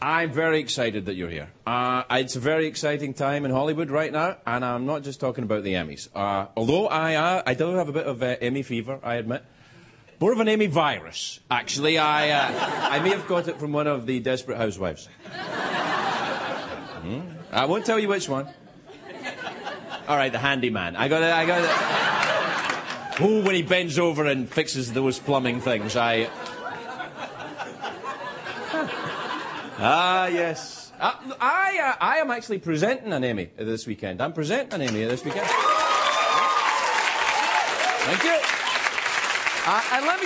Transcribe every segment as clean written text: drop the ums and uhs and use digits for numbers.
I'm very excited that you're here. It's a very exciting time in Hollywood right now, and I'm not just talking about the Emmys. Although I do have a bit of Emmy fever, I admit. More of an Emmy virus, actually. I may have got it from one of the Desperate Housewives. I won't tell you which one. All right, the handyman. I got it. Oh, when he bends over and fixes those plumbing things, yes. I am actually presenting an Emmy this weekend. I'm presenting an Emmy this weekend. Thank you. And let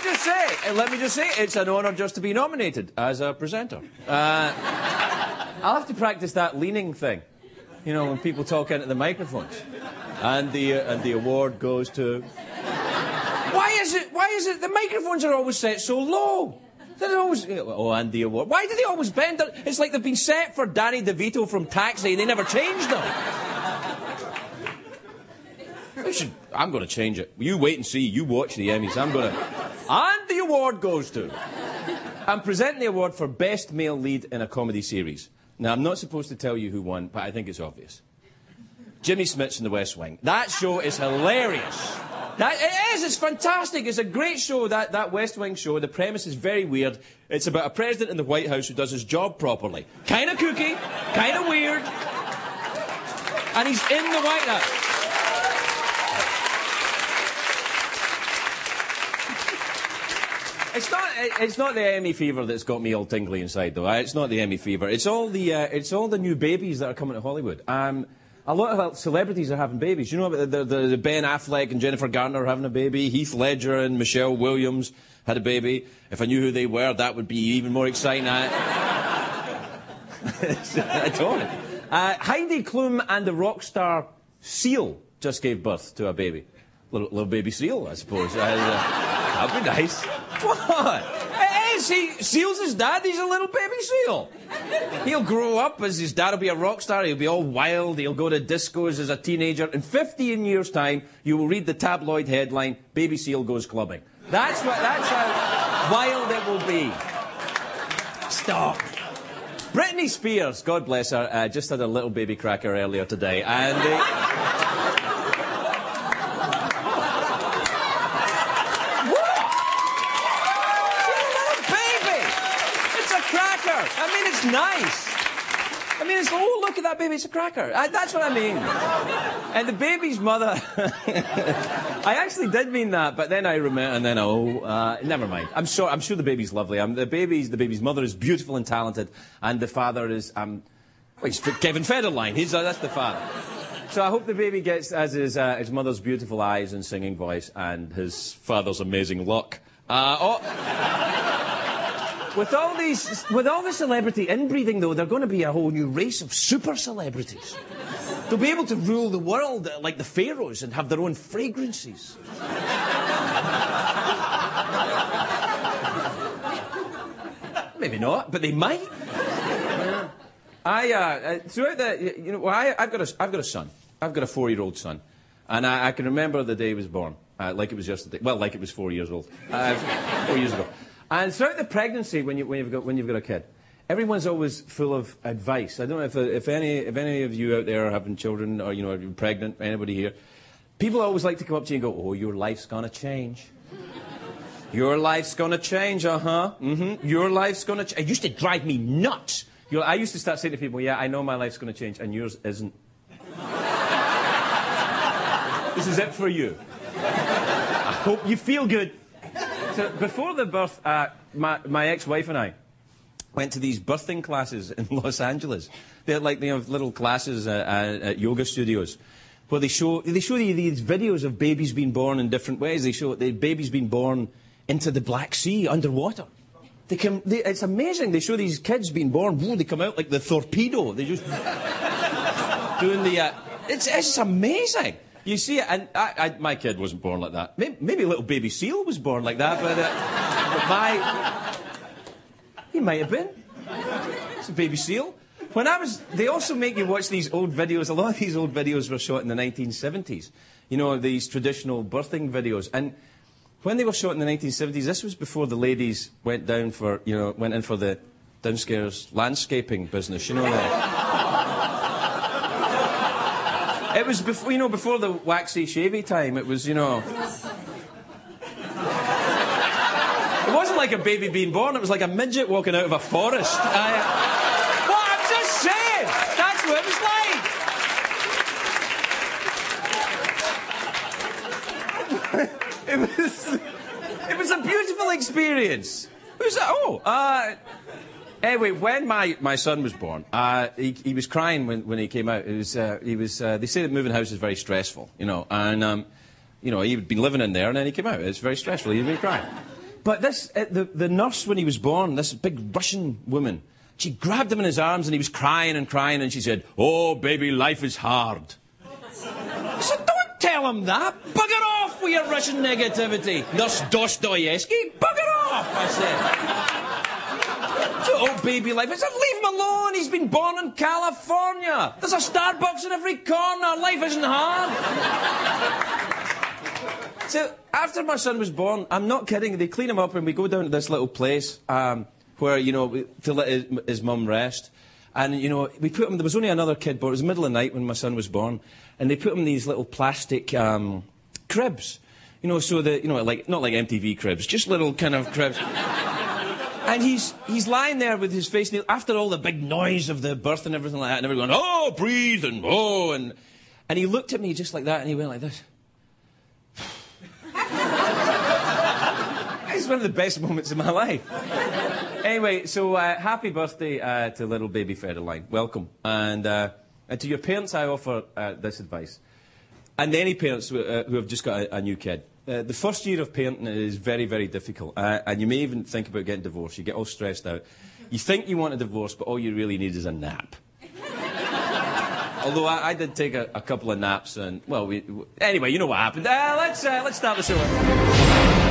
me just say, it's an honour just to be nominated as a presenter. I'll have to practice that leaning thing, you know, when people talk into the microphones. And the award goes to. Why is it the microphones are always set so low? They're always, oh, and the award. Why do they always bend it? It's like they've been set for Danny DeVito from Taxi. They never changed them. I'm going to change it. You wait and see. You watch the Emmys. And the award goes to. I'm presenting the award for Best Male Lead in a Comedy Series. Now, I'm not supposed to tell you who won, but I think it's obvious. Jimmy Smits in The West Wing. That show is hilarious. It is. It's fantastic. It's a great show, that West Wing show. The premise is very weird. It's about a president in the White House who does his job properly. Kind of kooky, kind of weird. And he's in the White House. It's not the Emmy fever that's got me all tingly inside, though. It's not the Emmy fever. It's all the new babies that are coming to Hollywood. A lot of celebrities are having babies. You know, the Ben Affleck and Jennifer Garner are having a baby. Heath Ledger and Michelle Williams had a baby. If I knew who they were, that would be even more exciting. I don't. Heidi Klum and the rock star Seal just gave birth to a baby. Little baby seal, I suppose. That'd be nice. What? Seal's his dad. He's a little baby seal. He'll grow up as his dad will be a rock star. He'll be all wild. He'll go to discos as a teenager. In 15 years' time, you will read the tabloid headline, Baby Seal goes clubbing. That's how wild it will be. Stop. Britney Spears, God bless her, just had a little baby cracker earlier today. And it's nice. I mean, oh, look at that baby, it's a cracker. That's what I mean. And the baby's mother... I actually did mean that, but then I remember, and then, never mind. I'm sure the baby's lovely. The baby's mother is beautiful and talented, and the father is, he's Kevin Federline. That's the father. So I hope the baby gets as his mother's beautiful eyes and singing voice, and his father's amazing luck. With all the celebrity inbreeding, though, they're going to be a whole new race of super celebrities. They'll be able to rule the world like the pharaohs and have their own fragrances. Maybe not, but they might. Throughout the, you know, I've got a son. I've got a 4-year-old son, and I can remember the day he was born, like it was yesterday. Well, like it was 4 years old, 4 years ago. And throughout the pregnancy, when you've got a kid, everyone's always full of advice. I don't know if any of you out there are having children, or you're pregnant, anybody here. People always like to come up to you and go, "Oh, your life's gonna change. Your life's gonna change, Your life's gonna change." It used to drive me nuts. I used to start saying to people, "Yeah, I know my life's gonna change, and yours isn't." This is it for you. I hope you feel good. So before the birth, my ex-wife and I went to these birthing classes in Los Angeles. They're like, they have little classes at yoga studios where they show you these videos of babies being born in different ways. They show the babies being born into the Black Sea underwater. It's amazing. They show these kids being born. Whoa, they come out like the torpedo. They just doing the. It's amazing. You see it, and my kid wasn't born like that. Maybe a little baby seal was born like that, but he might have been. It's a baby seal. They also make you watch these old videos. A lot of these old videos were shot in the 1970s. You know, these traditional birthing videos. And when they were shot in the 1970s, this was before the ladies went in for the downstairs landscaping business, you know that. It was before, you know, before the waxy shavy time. It was, you know. It wasn't like a baby being born. It was like a midget walking out of a forest. Well, I'm just saying. That's what it was like. It was a beautiful experience. Who's that? Oh, anyway, when my son was born, he was crying when he came out. They say that moving house is very stressful, you know, and you know, he'd been living in there and then he came out. It's very stressful. He'd been crying. But this, the nurse when he was born, this big Russian woman, she grabbed him in his arms and he was crying and crying and she said, "Oh, baby, life is hard." I said, "Don't tell him that. Bugger off with your Russian negativity, Nurse Dostoevsky. Bugger off," I said. "Oh, baby life." I said, "Leave him alone. He's been born in California. There's a Starbucks in every corner. Life isn't hard." So, after my son was born, I'm not kidding, they clean him up and we go down to this little place where, you know, to let his mum rest. And, you know, we put him, there was only another kid born, it was the middle of the night when my son was born, and they put him in these little plastic cribs. You know, so that, you know, like, not like MTV cribs, just little kind of cribs. And he's lying there with his face, after all the big noise of the birth and everything like that, and everyone going, "Oh, breathe," and "Oh," and he looked at me just like that, and he went like this. It's one of the best moments of my life. Anyway, so happy birthday to little baby Federline. Welcome. And to your parents, I offer this advice. And any parents who have just got a new kid. The first year of parenting is very, very difficult. And you may even think about getting divorced. You get all stressed out. You think you want a divorce, but all you really need is a nap. Although I did take a couple of naps and, well, anyway, you know what happened. Let's start the show.